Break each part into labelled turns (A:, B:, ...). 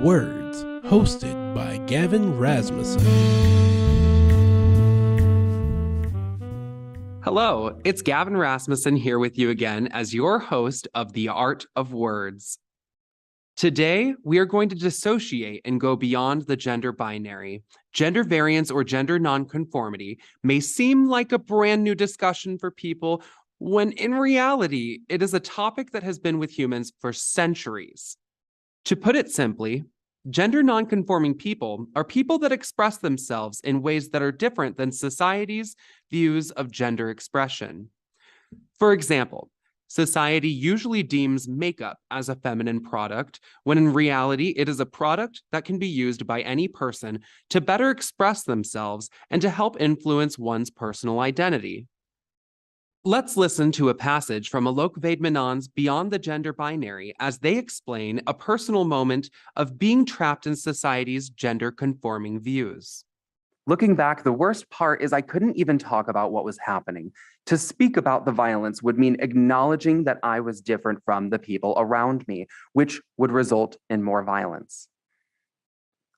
A: Words, hosted by Gavin Rasmussen.
B: Hello, it's Gavin Rasmussen here with you again as your host of The Art of Words. Today, we are going to dissociate and go beyond the gender binary. Gender variance or gender nonconformity may seem like a brand new discussion for people, when in reality, it is a topic that has been with humans for centuries. To put it simply, gender nonconforming people are people that express themselves in ways that are different than society's views of gender expression. For example, society usually deems makeup as a feminine product, when in reality, it is a product that can be used by any person to better express themselves and to help influence one's personal identity. Let's listen to a passage from Alok Vaid-Menon's Beyond the Gender Binary as they explain a personal moment of being trapped in society's gender-conforming views.
C: Looking back, the worst part is I couldn't even talk about what was happening. To speak about the violence would mean acknowledging that I was different from the people around me, which would result in more violence.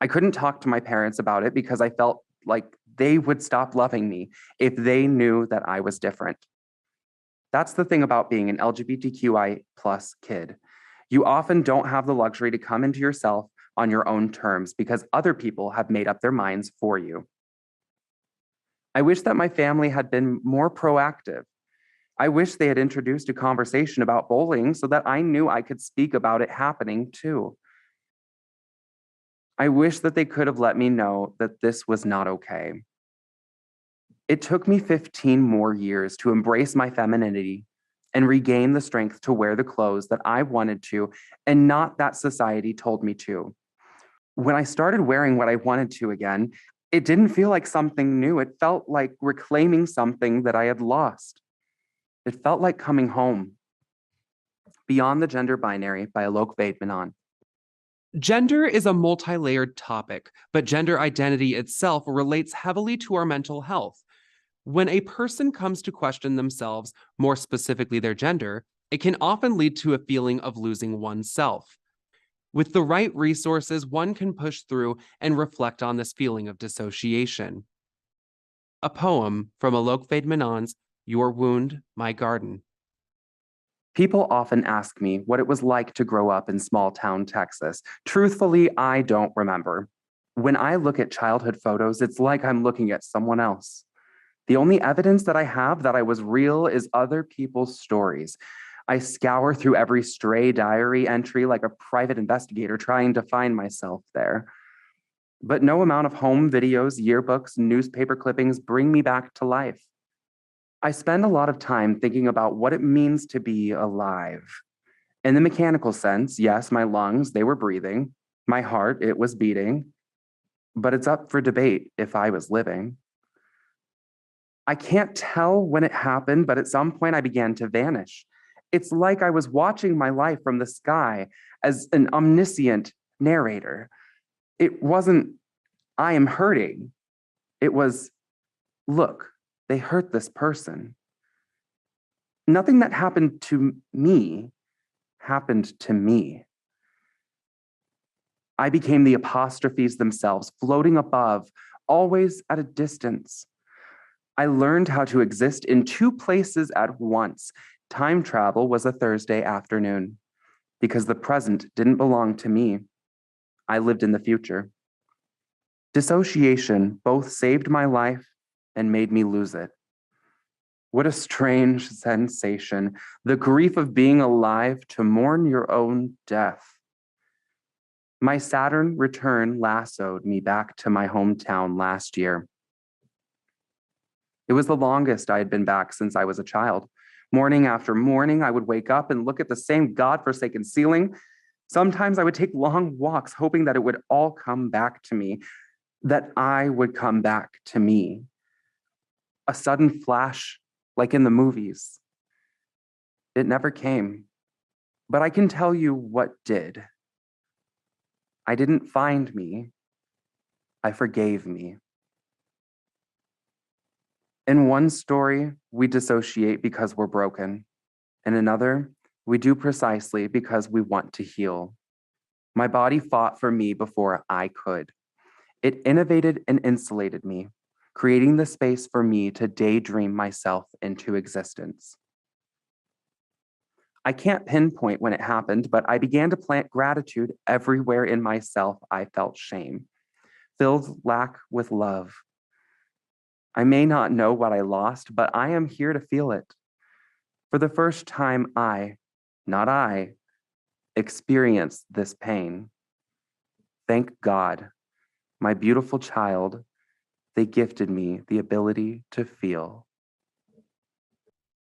C: I couldn't talk to my parents about it because I felt like they would stop loving me if they knew that I was different. That's the thing about being an LGBTQI+ kid. You often don't have the luxury to come into yourself on your own terms because other people have made up their minds for you. I wish that my family had been more proactive. I wish they had introduced a conversation about bullying so that I knew I could speak about it happening too. I wish that they could have let me know that this was not okay. It took me 15 more years to embrace my femininity and regain the strength to wear the clothes that I wanted to and not that society told me to. When I started wearing what I wanted to again, it didn't feel like something new. It felt like reclaiming something that I had lost. It felt like coming home. Beyond the Gender Binary by Alok Vaid-Menon.
B: Gender is a multi-layered topic, but gender identity itself relates heavily to our mental health. When a person comes to question themselves, more specifically their gender, it can often lead to a feeling of losing oneself. With the right resources, one can push through and reflect on this feeling of dissociation. A poem from Alok Vaid-Menon's Your Wound, My Garden.
C: People often ask me what it was like to grow up in small-town Texas. Truthfully, I don't remember. When I look at childhood photos, it's like I'm looking at someone else. The only evidence that I have that I was real is other people's stories. I scour through every stray diary entry like a private investigator trying to find myself there. But no amount of home videos, yearbooks, newspaper clippings bring me back to life. I spend a lot of time thinking about what it means to be alive. In the mechanical sense, yes, my lungs, they were breathing. My heart, it was beating. But it's up for debate if I was living. I can't tell when it happened, but at some point I began to vanish. It's like I was watching my life from the sky as an omniscient narrator. It wasn't, I am hurting. It was, look, they hurt this person. Nothing that happened to me happened to me. I became the apostrophes themselves, floating above, always at a distance. I learned how to exist in two places at once. Time travel was a Thursday afternoon because the present didn't belong to me. I lived in the future. Dissociation both saved my life and made me lose it. What a strange sensation, the grief of being alive to mourn your own death. My Saturn return lassoed me back to my hometown last year. It was the longest I had been back since I was a child. Morning after morning, I would wake up and look at the same godforsaken ceiling. Sometimes I would take long walks, hoping that it would all come back to me, that I would come back to me. A sudden flash, like in the movies. It never came, but I can tell you what did. I didn't find me. I forgave me. In one story, we dissociate because we're broken. In another, we do precisely because we want to heal. My body fought for me before I could. It innovated and insulated me, creating the space for me to daydream myself into existence. I can't pinpoint when it happened, but I began to plant gratitude everywhere in myself I felt shame, filled lack with love. I may not know what I lost, but I am here to feel it. For the first time, not I, experienced this pain. Thank God, my beautiful child, they gifted me the ability to feel.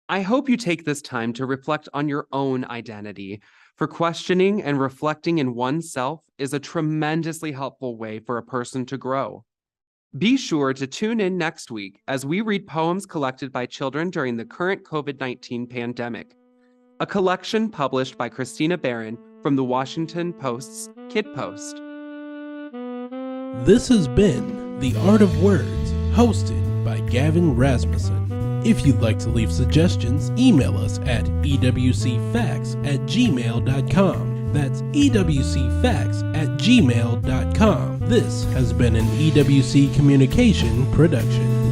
B: I hope you take this time to reflect on your own identity, for questioning and reflecting in oneself is a tremendously helpful way for a person to grow. Be sure to tune in next week as we read poems collected by children during the current COVID-19 pandemic, a collection published by Christina Barron from the Washington Post's Kid Post.
A: This has been The Art of Words, hosted by Gavin Rasmussen. If you'd like to leave suggestions, email us at ewcfacts@gmail.com. That's ewcfacts@gmail.com. This has been an EWC Communication production.